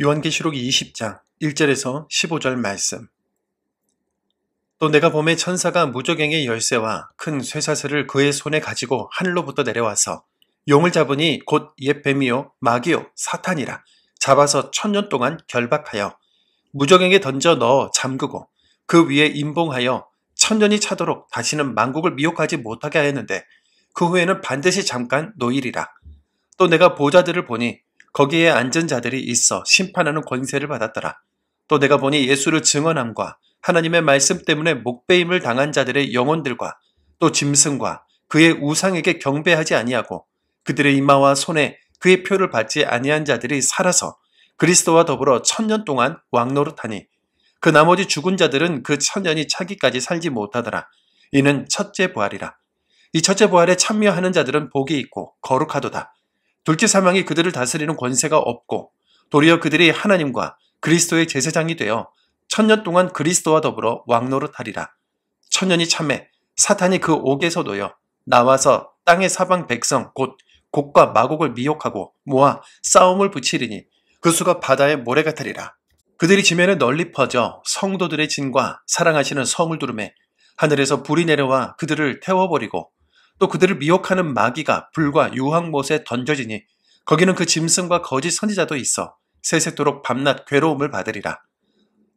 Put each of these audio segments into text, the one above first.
요한계시록 20장 1절에서 15절 말씀. 또 내가 보매 천사가 무저갱의 열쇠와 큰 쇠사슬을 그의 손에 가지고 하늘로부터 내려와서 용을 잡으니 곧 옛 뱀이요 마귀요 사탄이라 잡아서 1000년 동안 결박하여 무저갱에 던져 넣어 잠그고 그 위에 임봉하여 1000년이 차도록 다시는 만국을 미혹하지 못하게 하였는데 그 후에는 반드시 잠깐 노일이라. 또 내가 보좌들을 보니 거기에 앉은 자들이 있어 심판하는 권세를 받았더라. 또 내가 보니 예수를 증언함과 하나님의 말씀 때문에 목배임을 당한 자들의 영혼들과 또 짐승과 그의 우상에게 경배하지 아니하고 그들의 이마와 손에 그의 표를 받지 아니한 자들이 살아서 그리스도와 더불어 1000년 동안 왕노릇하니 그 나머지 죽은 자들은 그 1000년이 차기까지 살지 못하더라. 이는 첫째 부활이라. 이 첫째 부활에 참여하는 자들은 복이 있고 거룩하도다. 둘째 사망이 그들을 다스리는 권세가 없고 도리어 그들이 하나님과 그리스도의 제사장이 되어 1000년 동안 그리스도와 더불어 왕노릇하리라. 1000년이 참에 사탄이 그 옥에서 놓여 나와서 땅의 사방 백성 곧 곡과 마곡을 미혹하고 모아 싸움을 붙이리니 그 수가 바다의 모래 같으리라. 그들이 지면에 널리 퍼져 성도들의 진과 사랑하시는 성을 두르매 하늘에서 불이 내려와 그들을 태워버리고 또 그들을 미혹하는 마귀가 불과 유황못에 던져지니 거기는 그 짐승과 거짓 선지자도 있어 세세토록 밤낮 괴로움을 받으리라.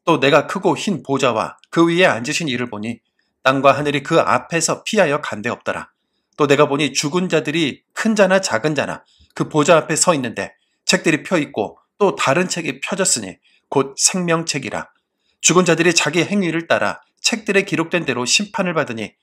또 내가 크고 흰 보좌와 그 위에 앉으신 이를 보니 땅과 하늘이 그 앞에서 피하여 간데 없더라. 또 내가 보니 죽은 자들이 큰 자나 작은 자나 그 보좌 앞에 서 있는데 책들이 펴 있고 또 다른 책이 펴졌으니 곧 생명책이라. 죽은 자들이 자기 행위를 따라 책들에 기록된 대로 심판을 받으니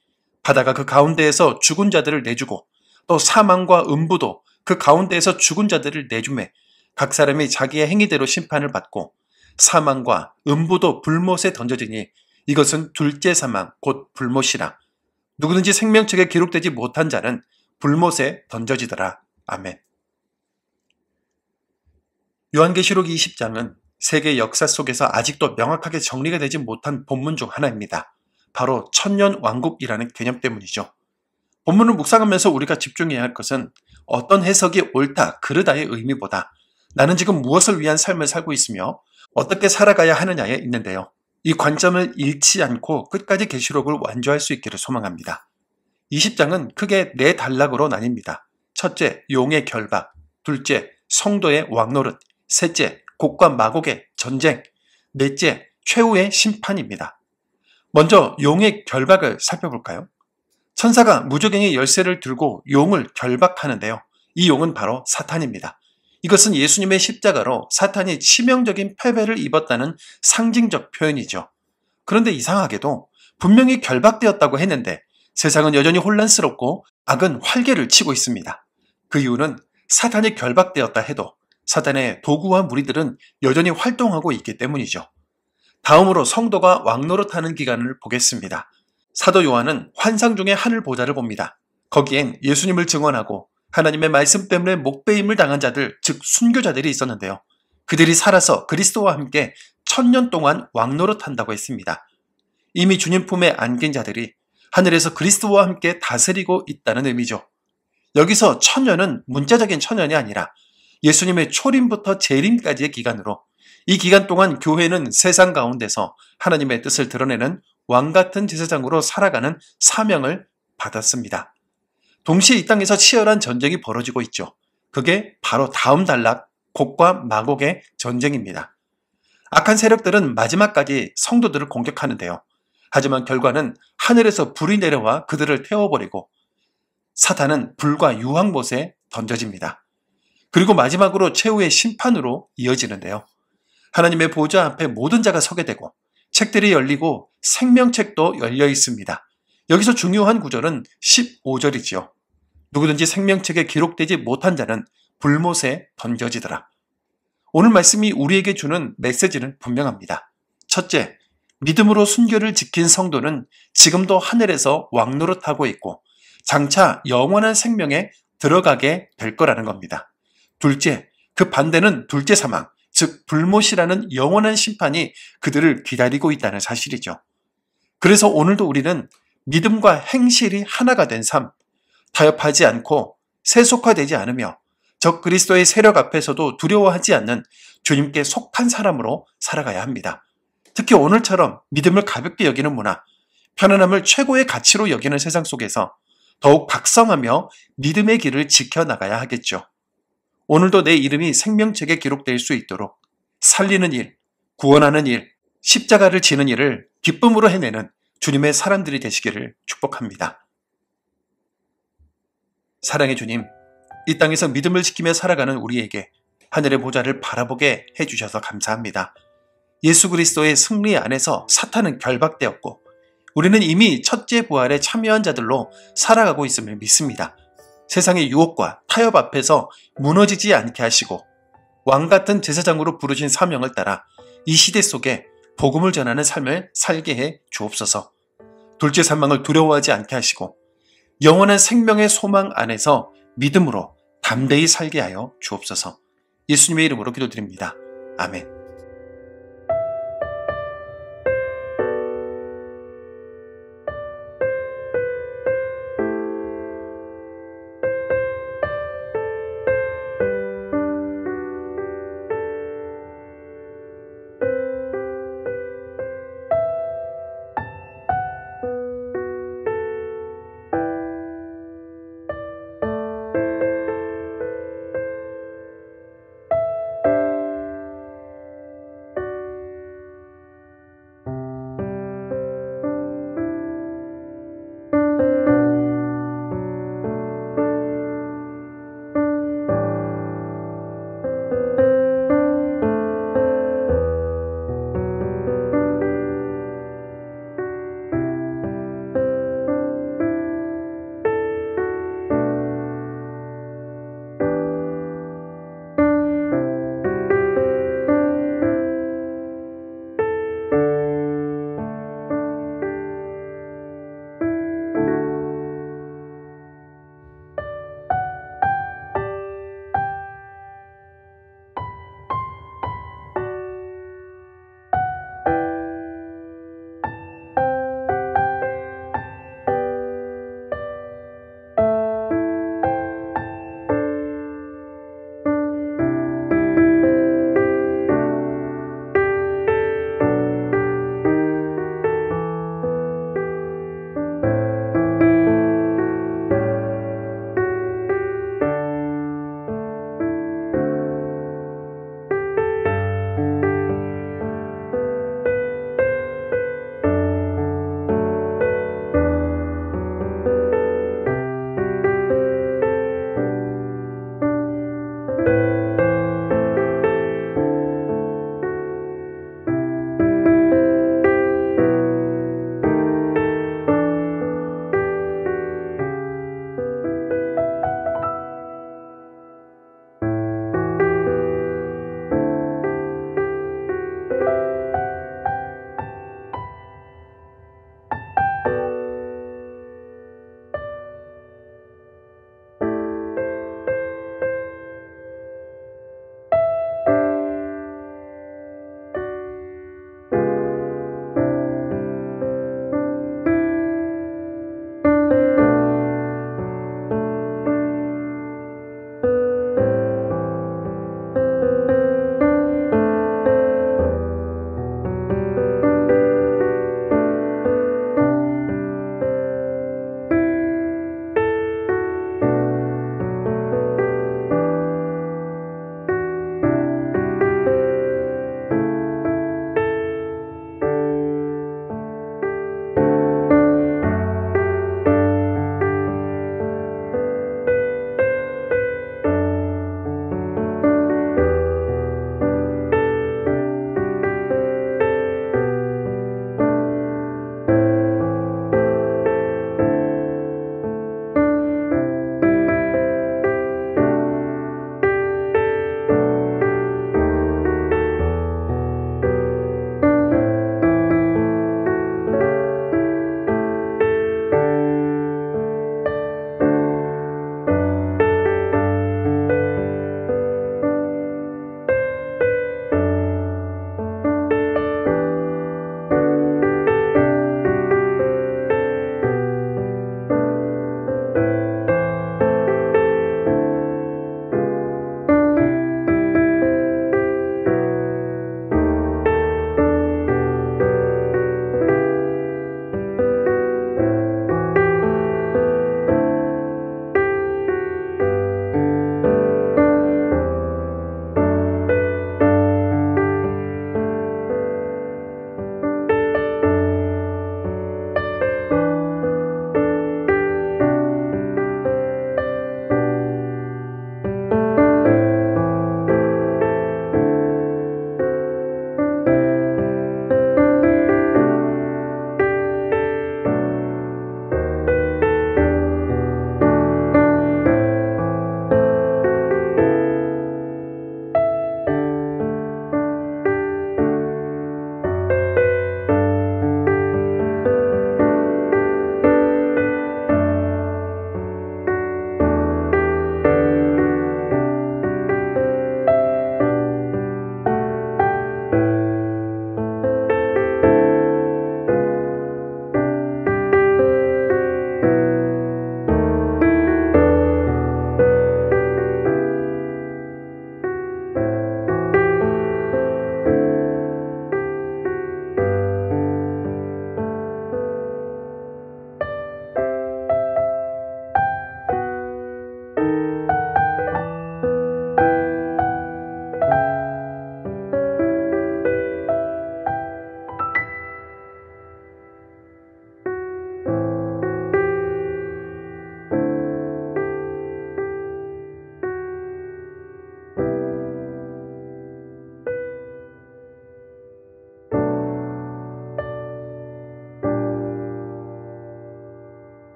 바다가 그 가운데에서 죽은 자들을 내주고 또 사망과 음부도 그 가운데에서 죽은 자들을 내주매 각 사람이 자기의 행위대로 심판을 받고 사망과 음부도 불못에 던져지니 이것은 둘째 사망 곧 불못이라. 누구든지 생명책에 기록되지 못한 자는 불못에 던져지더라. 아멘. 요한계시록 20장은 세계 역사 속에서 아직도 명확하게 정리가 되지 못한 본문 중 하나입니다. 바로 천년왕국이라는 개념 때문이죠. 본문을 묵상하면서 우리가 집중해야 할 것은 어떤 해석이 옳다, 그르다의 의미보다 나는 지금 무엇을 위한 삶을 살고 있으며 어떻게 살아가야 하느냐에 있는데요. 이 관점을 잃지 않고 끝까지 계시록을 완주할 수 있기를 소망합니다. 20장은 크게 4단락으로 나뉩니다. 첫째, 용의 결박. 둘째, 성도의 왕노릇. 셋째, 곡과 마곡의 전쟁. 넷째, 최후의 심판입니다. 먼저 용의 결박을 살펴볼까요? 천사가 무저갱의 열쇠를 들고 용을 결박하는데요. 이 용은 바로 사탄입니다. 이것은 예수님의 십자가로 사탄이 치명적인 패배를 입었다는 상징적 표현이죠. 그런데 이상하게도 분명히 결박되었다고 했는데 세상은 여전히 혼란스럽고 악은 활개를 치고 있습니다. 그 이유는 사탄이 결박되었다 해도 사탄의 도구와 무리들은 여전히 활동하고 있기 때문이죠. 다음으로 성도가 왕노릇하는 기간을 보겠습니다. 사도 요한은 환상 중에 하늘 보좌를 봅니다. 거기엔 예수님을 증언하고 하나님의 말씀 때문에 목배임을 당한 자들, 즉 순교자들이 있었는데요. 그들이 살아서 그리스도와 함께 1000년 동안 왕노릇한다고 했습니다. 이미 주님 품에 안긴 자들이 하늘에서 그리스도와 함께 다스리고 있다는 의미죠. 여기서 1000년은 문자적인 1000년이 아니라 예수님의 초림부터 재림까지의 기간으로 이 기간 동안 교회는 세상 가운데서 하나님의 뜻을 드러내는 왕같은 제사장으로 살아가는 사명을 받았습니다. 동시에 이 땅에서 치열한 전쟁이 벌어지고 있죠. 그게 바로 다음 단락 곡과 마곡의 전쟁입니다. 악한 세력들은 마지막까지 성도들을 공격하는데요. 하지만 결과는 하늘에서 불이 내려와 그들을 태워버리고 사탄은 불과 유황못에 던져집니다. 그리고 마지막으로 최후의 심판으로 이어지는데요. 하나님의 보좌 앞에 모든 자가 서게 되고 책들이 열리고 생명책도 열려 있습니다. 여기서 중요한 구절은 15절이지요. 누구든지 생명책에 기록되지 못한 자는 불못에 던져지더라. 오늘 말씀이 우리에게 주는 메시지는 분명합니다. 첫째, 믿음으로 순교를 지킨 성도는 지금도 하늘에서 왕노릇하고 있고 장차 영원한 생명에 들어가게 될 거라는 겁니다. 둘째, 그 반대는 둘째 사망, 즉 불못이라는 영원한 심판이 그들을 기다리고 있다는 사실이죠. 그래서 오늘도 우리는 믿음과 행실이 하나가 된 삶, 타협하지 않고 세속화되지 않으며 적 그리스도의 세력 앞에서도 두려워하지 않는 주님께 속한 사람으로 살아가야 합니다. 특히 오늘처럼 믿음을 가볍게 여기는 문화, 편안함을 최고의 가치로 여기는 세상 속에서 더욱 각성하며 믿음의 길을 지켜나가야 하겠죠. 오늘도 내 이름이 생명책에 기록될 수 있도록 살리는 일, 구원하는 일, 십자가를 지는 일을 기쁨으로 해내는 주님의 사람들이 되시기를 축복합니다. 사랑의 주님, 이 땅에서 믿음을 지키며 살아가는 우리에게 하늘의 보좌를 바라보게 해주셔서 감사합니다. 예수 그리스도의 승리 안에서 사탄은 결박되었고 우리는 이미 첫째 부활에 참여한 자들로 살아가고 있음을 믿습니다. 세상의 유혹과 타협 앞에서 무너지지 않게 하시고 왕같은 제사장으로 부르신 사명을 따라 이 시대 속에 복음을 전하는 삶을 살게 해 주옵소서. 둘째 사망을 두려워하지 않게 하시고 영원한 생명의 소망 안에서 믿음으로 담대히 살게 하여 주옵소서. 예수님의 이름으로 기도드립니다. 아멘.